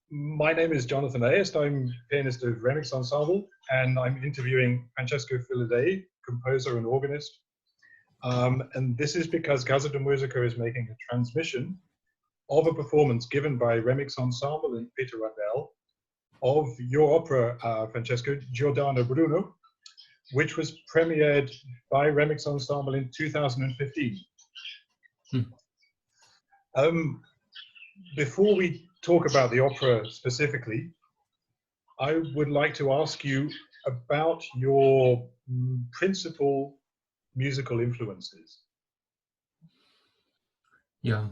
My name is Jonathan Ayerst. I'm pianist of Remix Ensemble, and I'm interviewing Francesco Filidei, composer and organist. And this is because Casa de Musica is making a transmission of a performance given by Remix Ensemble and Peter Randell of your opera, Francesco, Giordano Bruno, which was premiered by Remix Ensemble in 2015. Before we talk about the opera specifically, I would like to ask you about your principal musical influences. Yeah.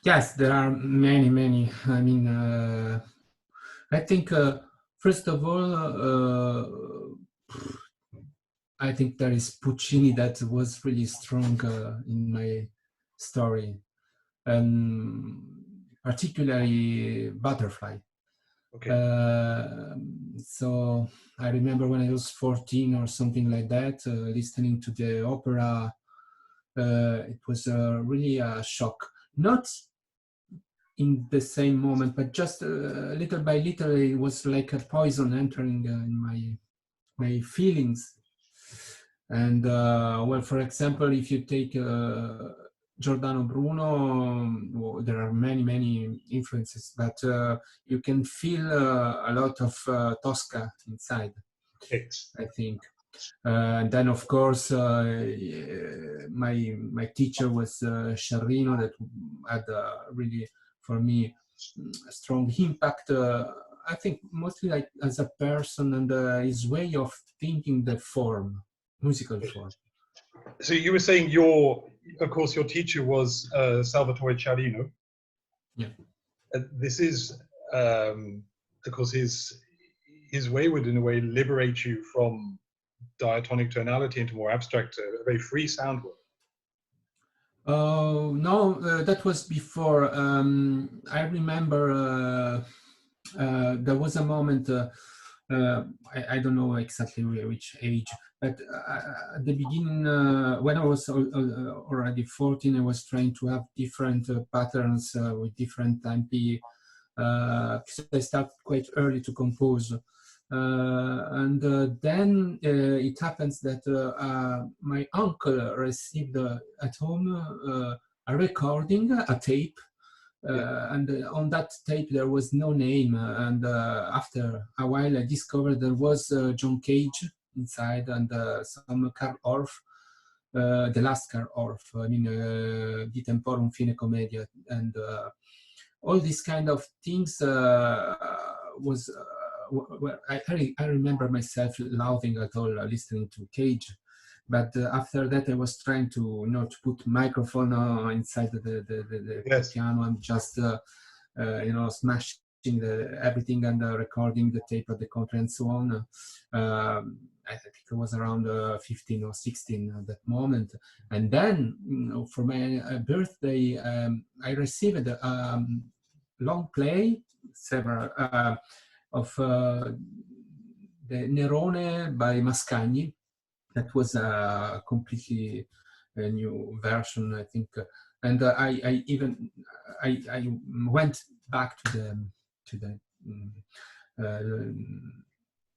Yes, there are many. I mean, I think first of all, I think there is Puccini that was really strong in my story, particularly Butterfly. Okay. So I remember when I was 14 or something like that, listening to the opera. It was really a shock. Not in the same moment, but just little by little, it was like a poison entering in my feelings. And well, for example, if you take Giordano Bruno, there are many influences, but you can feel a lot of Tosca inside, Yes. I think. And then, of course, my teacher was Sciarrino, that had really, for me, a strong impact. I think mostly like as a person and his way of thinking the form, musical form. So you were saying of course, your teacher was Salvatore Sciarrino. Yeah. This is, of course, his way would, in a way, liberate you from diatonic tonality into more abstract, a very free sound work. No, that was before. I remember there was a moment, I don't know exactly which age, but at the beginning, when I was already 14, I was trying to have different patterns with different tempi, because I started quite early to compose. And then it happens that my uncle received at home a recording, a tape, and on that tape there was no name. And after a while I discovered there was John Cage inside and some Carl Orff, the last Carl Orff, I mean, Di Temporum Fine Commedia, and all these kind of things was I remember myself laughing at all listening to Cage, but after that I was trying to to put microphone inside the Yes. piano and just smashing everything and recording the tape of the contra and so on. I think it was around 15 or 16 at that moment. And then, for my birthday, I received a long play, several, of the Nerone by Mascagni. That was a completely new version, I think. And I went back to the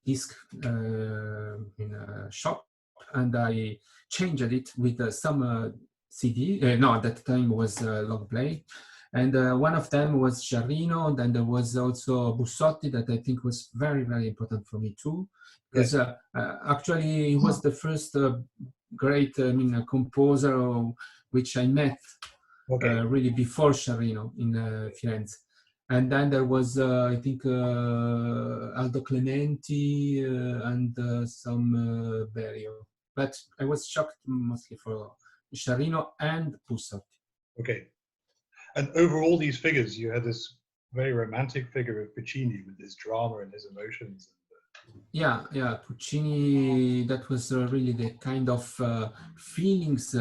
disc in a shop, and I changed it with some CD. No, at that time was long play. And one of them was Sciarrino. Then there was also Bussotti, that I think was very important for me too, because actually he was the first great composer which I met really before Sciarrino in Firenze. And then there was, I think, Aldo Clementi and some Berio. But I was shocked mostly for Sciarrino and Bussotti. Okay. And over all these figures, you had this very romantic figure of Puccini with his drama and his emotions. Yeah, Puccini, that was really the kind of feelings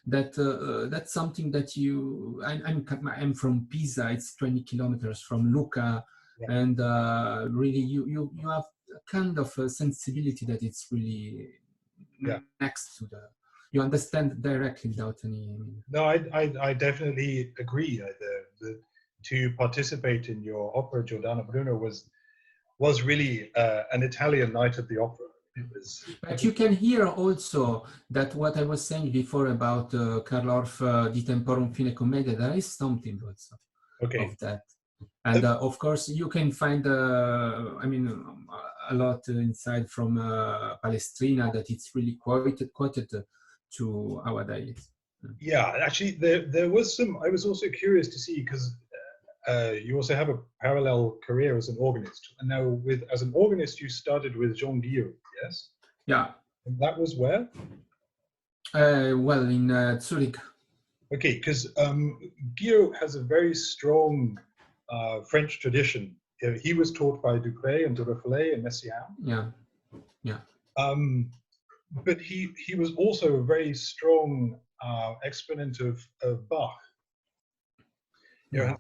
that's something that I'm from Pisa, it's 20 kilometers from Lucca, and really you have a kind of a sensibility that it's really next to you understand directly without any. No, I definitely agree. to participate in your opera Giordano Bruno was really an Italian night at the opera. It was. But you can hear also that what I was saying before about Karl Orff Di Temporum Fine Commedia, there is something also of that. And of course, you can find, I mean, a lot inside from Palestrina that it's really quoted to our days. Yeah, actually, there was some. I was also curious to see because you also have a parallel career as an organist, and now as an organist, you started with Jean Guillaume, yes? Yeah. And that was where? Well, in Zurich. Okay, because Guillaume has a very strong French tradition. He was taught by Dupré and de Reflet and Messiaen. Yeah, yeah. But he was also a very strong exponent of Bach. Yeah.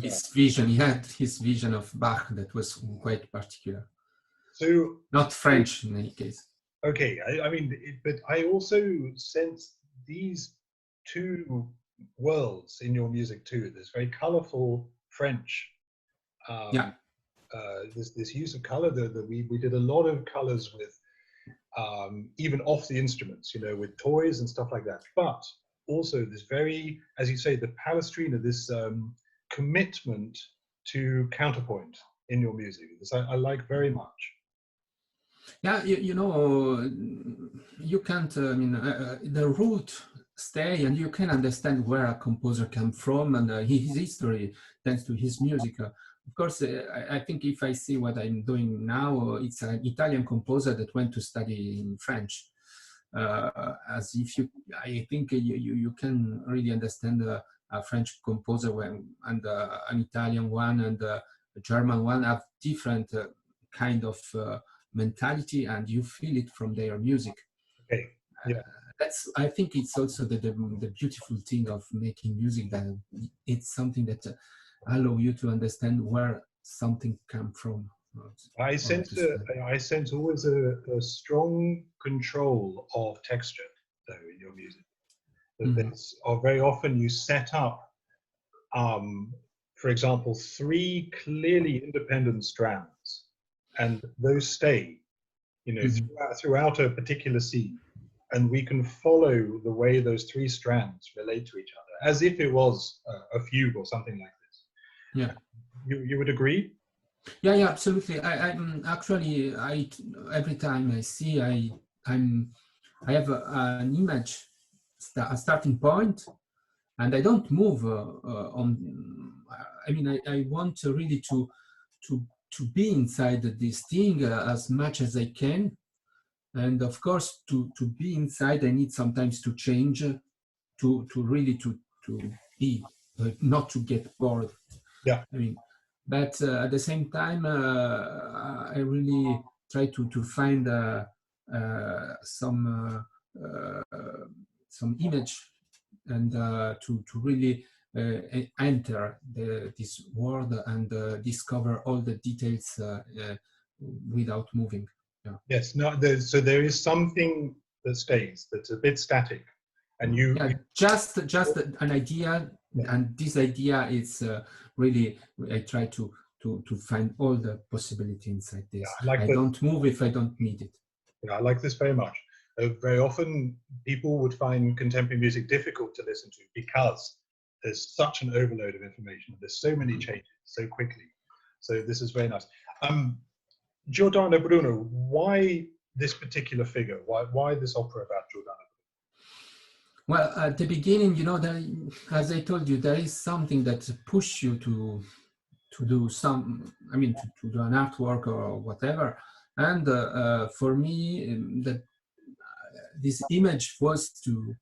His vision, he had his vision of Bach that was quite particular. So not French in any case. Okay, I mean, but I also sense these two worlds in your music too. There's very colorful French. Yeah. This use of color that we did a lot of colors with, even off the instruments, you know, with toys and stuff like that. But also this very, as you say, the Palestrina, this commitment to counterpoint in your music. This I like very much. Yeah, you know, you can't, I mean, the root stay and you can understand where a composer comes from and his history thanks to his music. Of course, I think if I see what I'm doing now, it's an Italian composer that went to study in French. As if you, I think you can really understand a French composer and an Italian one and a German one have different kind of mentality, and you feel it from their music. Okay. Yeah. That's, I think it's also the beautiful thing of making music, that it's something that allow you to understand where something come from. I sense always a strong control of texture though in your music. Or very often you set up, for example, 3 clearly independent strands, and those stay, you know, throughout a particular scene, and we can follow the way those 3 strands relate to each other, as if it was a fugue or something like this. Yeah, you would agree? Yeah, yeah, absolutely. I'm actually, every time I see, I have an image, a starting point, and I don't move on. I mean, I want really to be inside this thing as much as I can, and of course, to be inside, I need sometimes to change, to really to be, not to get bored. Yeah. I mean, but at the same time, I really try to find some image and to really enter this world and discover all the details without moving. Yeah. Yes. No. So there is something that stays, that's a bit static, and you. Yeah, just an idea, and this idea is really. I try to find all the possibility inside this. Yeah, I don't move if I don't need it. Yeah, I like this very much. Very often people would find contemporary music difficult to listen to because there's such an overload of information. There's so many changes so quickly. So this is very nice. Giordano Bruno, why this particular figure? Why this opera about Giordano? Well, at the beginning, you know, as I told you, there is something that pushes you to do some, I mean, to do an artwork or whatever. And for me, this image was to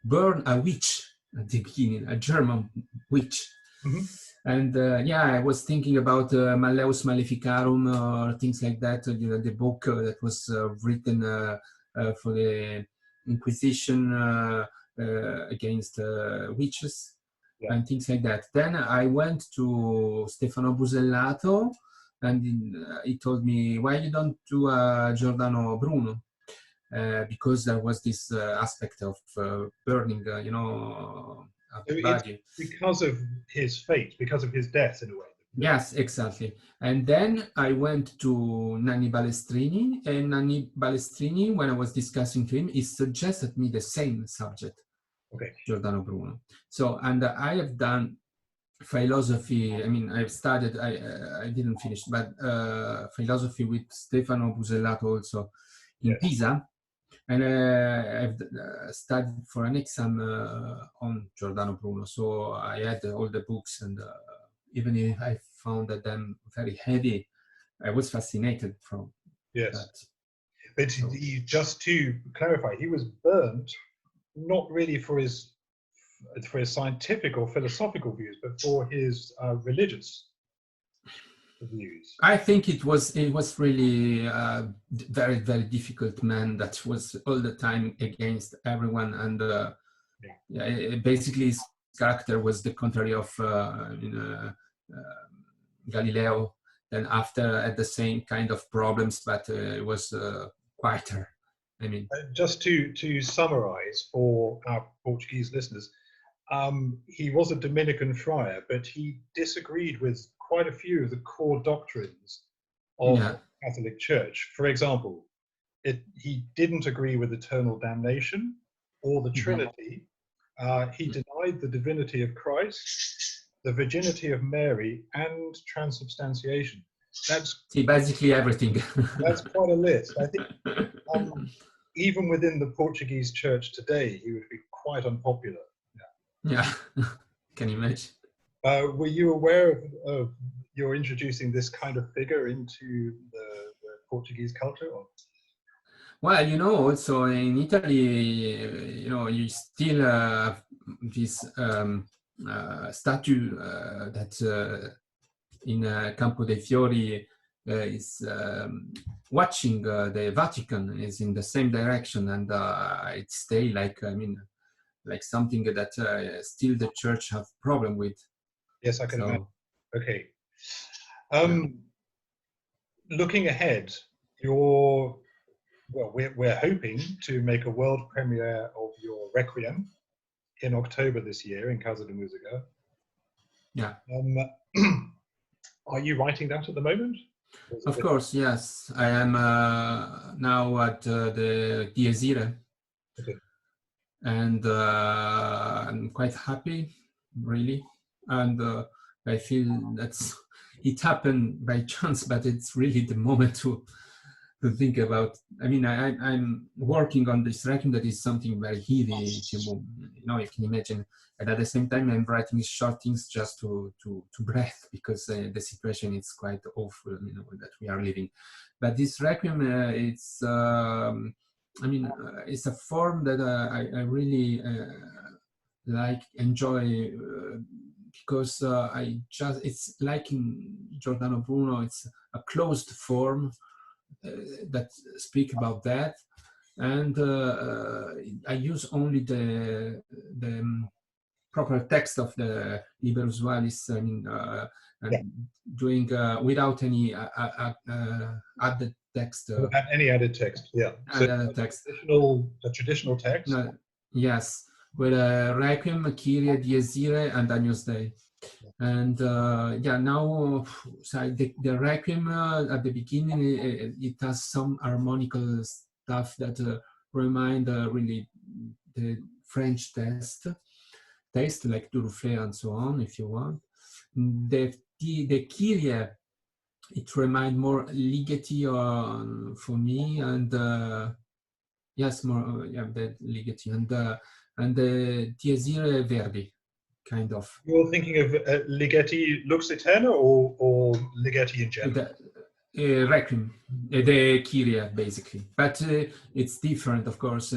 burn a witch at the beginning, a German witch. And yeah, I was thinking about Malleus Maleficarum or things like that, you know, the book that was written for the Inquisition against witches. Yeah. And things like that. Then I went to Stefano Busellato, and he told me, why you don't do a Giordano Bruno? Because there was this aspect of burning, you know, So the it's body. because of his fate, because of his death, in a way. Yes, exactly. And then I went to Nanni Balestrini, and Nanni Balestrini, when I was discussing to him, he suggested me the same subject, Okay. Giordano Bruno. So, and I have done philosophy. I mean, I've studied, I didn't finish, but philosophy with Stefano Busellato also in Yes. Pisa. And I've studied for an exam on Giordano Bruno. So I had all the books, and even if I found that them very heavy, I was fascinated from Yes. that. But So, just to clarify, he was burnt not really for his scientific or philosophical views, but for his religious views. I think it was really very, very difficult man that was all the time against everyone, and basically his character was the contrary of Galileo. Then after had the same kind of problems, but it was quieter. I mean, just to summarize for our Portuguese listeners, he was a Dominican friar, but he disagreed with quite a few of the core doctrines of the Catholic Church. For example, he didn't agree with eternal damnation or the Trinity. He denied the divinity of Christ, the virginity of Mary, and transubstantiation. That's basically everything. that's quite a list. I think even within the Portuguese church today, he would be quite unpopular. Yeah, can you imagine? Were you aware of you're introducing this kind of figure into the Portuguese culture? Or? Well, also in Italy, you still have this statue that in Campo dei Fiori is watching the Vatican, is in the same direction, and it stay like, like something that still the church have problem with. Yes, I can imagine. Okay. Looking ahead, we're hoping to make a world premiere of your Requiem in October this year in Casa de Musica. Yeah. Are you writing that at the moment? Of course, yes. I am now at the Diesire. Okay. And I'm quite happy, really. And I feel that's it happened by chance, but it's really the moment to think about. I mean, I'm working on this record that is something very heavy. You can imagine. And at the same time, I'm writing short things just to breathe, because the situation is quite awful, that we are living. But this requiem, it's it's a form that I really enjoy, because it's like in Giordano Bruno, it's a closed form that speak about that, and I use only the proper text of the Liber Usualis, and doing without any added text. Without any added text, yeah. So text. A traditional text. No, yes, with Requiem, Kyrie, Dies Irae, and Agnus Dei. And now so the Requiem at the beginning, it has some harmonical stuff that remind really the French taste like Duruflé and so on, if you want. The Kyrie, it remind more Ligeti for me, and yes, more the Ligeti, and the Dies Irae Verdi, kind of. You're thinking of Ligeti Lux Eterna or Ligeti in general? Requiem, the Kyrie, basically, but it's different, of course.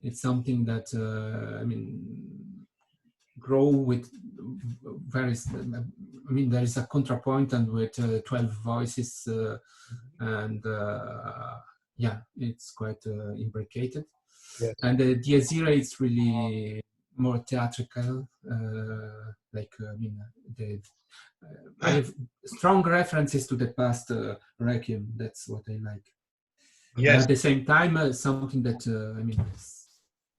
It's something that grow with various. There is a contrapoint and with 12 voices, and it's quite imbricated. Yes. And the Dies Irae is really more theatrical, I have strong references to the past Requiem. That's what I like. Yes, At the same time, something that I mean,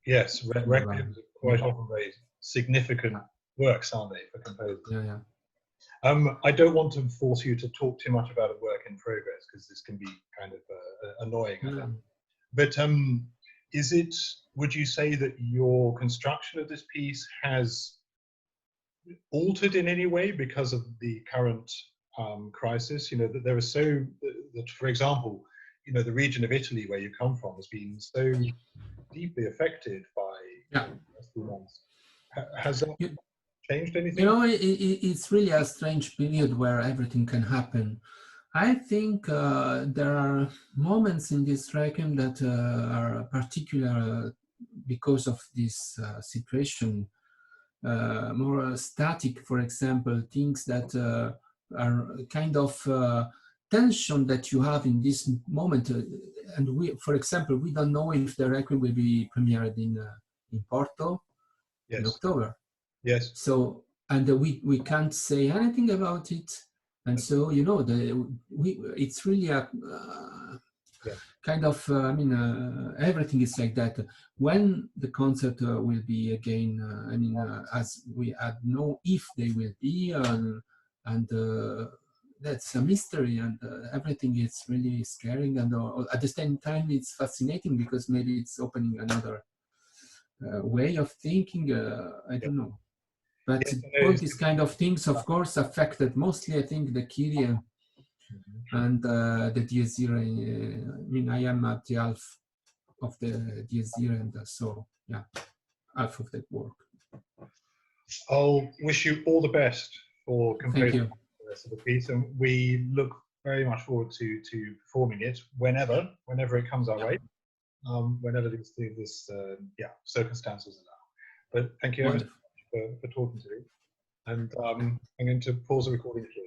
yes, requiems are quite yeah, often very significant works, aren't they, for composers? yeah, yeah. I don't want to force you to talk too much about a work in progress because this can be kind of annoying. Yeah. But would you say that your construction of this piece has altered in any way because of the current crisis? You know, that there are that, for example, you know, the region of Italy where you come from has been so deeply affected by Yeah. the last few months. Has that You, changed you anything? know, it's really a strange period where everything can happen. I think there are moments in this requiem that are particular because of this situation, more static, for example, things that are kind of tension that you have in this moment. And we, for example, we don't know if the requiem will be premiered in Porto in Yes, October. yes, So, and we can't say anything about it. And so, you know, it's really a yeah, kind of, I mean, everything is like that. When the concert will be again, I mean, as we know if they will be, and that's a mystery, and everything is really scaring. And at the same time, it's fascinating because maybe it's opening another way of thinking. I yeah. don't know. But Yes, I know all it's these kind of things, of course, affected mostly, I think, the Kyrie and the Dies Irae. I mean, I am at the half of the Dies Irae, and so yeah, half of that work. I'll wish you all the best for Thank composing you. the rest of the piece, and we look very much forward to performing it whenever it comes our way, whenever these circumstances allow. But thank you ever so Wonderful. much for talking to me, and I'm going to pause the recording shortly.